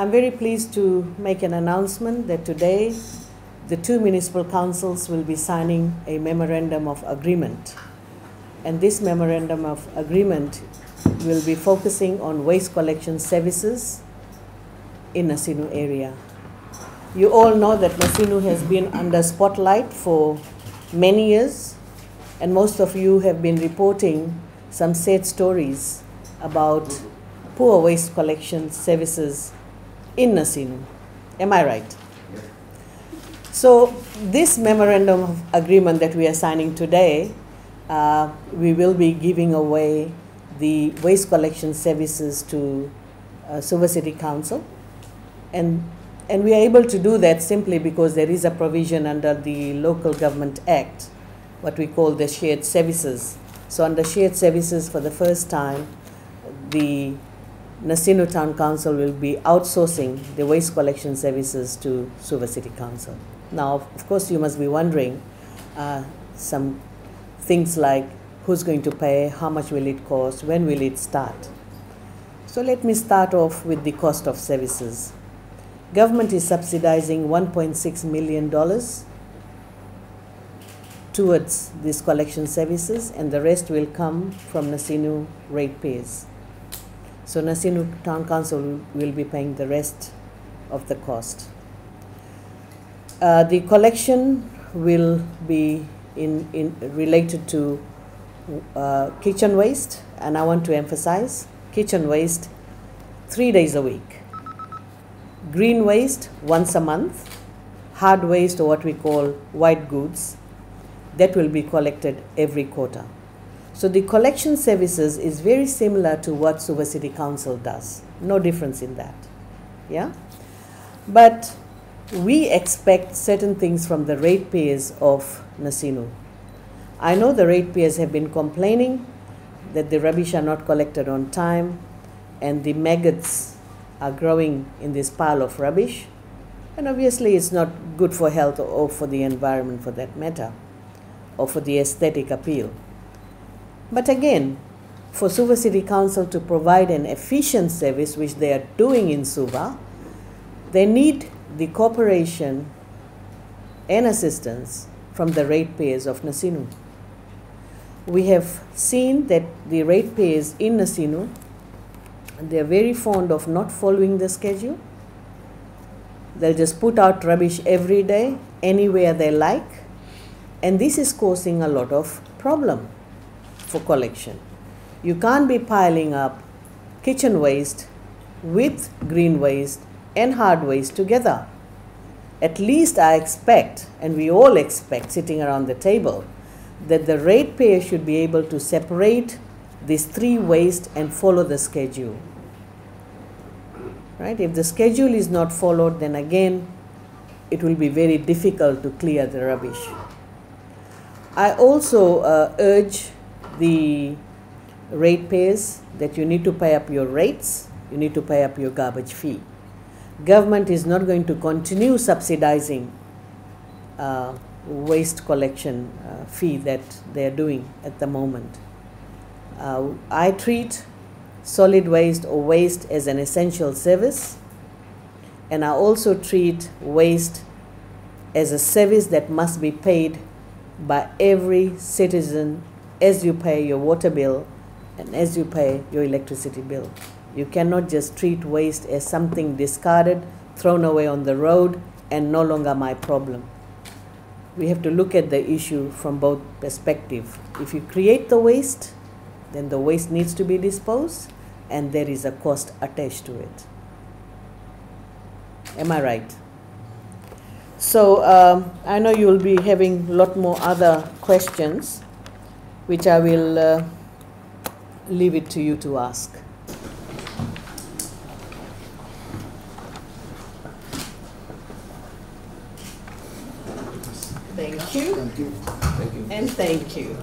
I'm very pleased to make an announcement that today the two municipal councils will be signing a Memorandum of Agreement. And this Memorandum of Agreement will be focusing on waste collection services in Nasinu area. You all know that Nasinu has been under spotlight for many years, and most of you have been reporting some sad stories about poor waste collection services in Nasinu. Am I right? Yes. So this Memorandum of Agreement that we are signing today, we will be giving away the waste collection services to Suva City Council, and we are able to do that simply because there is a provision under the Local Govt Act, what we call the shared services. So under shared services, for the first time, the Nasinu Town Council will be outsourcing the waste collection services to Suva City Council. Now, of course, you must be wondering some things like who's going to pay, how much will it cost, when will it start? So let me start off with the cost of services. Government is subsidizing $1.6 million towards these collection services, and the rest will come from Nasinu ratepayers. So Nasinu Town Council will be paying the rest of the cost. The collection will be related to kitchen waste, and I want to emphasize kitchen waste 3 days a week. Green waste once a month, hard waste, or what we call white goods, that will be collected every quarter. So the collection services is very similar to what Suva City Council does. No difference in that. Yeah? But we expect certain things from the ratepayers of Nasinu. I know the ratepayers have been complaining that the rubbish are not collected on time and the maggots are growing in this pile of rubbish, and obviously it's not good for health or for the environment for that matter, or for the aesthetic appeal. But again, for Suva City Council to provide an efficient service, which they are doing in Suva, they need the cooperation and assistance from the ratepayers of Nasinu. We have seen that the ratepayers in Nasinu, they are very fond of not following the schedule. They'll just put out rubbish every day, anywhere they like, and this is causing a lot of problem for collection. You can't be piling up kitchen waste with green waste and hard waste together. At least I expect, and we all expect sitting around the table, that the ratepayer should be able to separate these three waste and follow the schedule. Right? If the schedule is not followed, then again it will be very difficult to clear the rubbish. I also urge the ratepayers that you need to pay up your rates, you need to pay up your garbage fee. Government is not going to continue subsidizing waste collection fee that they are doing at the moment. I treat solid waste or waste as an essential service, and I also treat waste as a service that must be paid by every citizen as you pay your water bill and as you pay your electricity bill. You cannot just treat waste as something discarded, thrown away on the road, and no longer my problem. We have to look at the issue from both perspectives. If you create the waste, then the waste needs to be disposed, and there is a cost attached to it. Am I right? So I know you will be having a lot more other questions, which I will leave it to you to ask. Thank you. Thank you. Thank you. And thank you.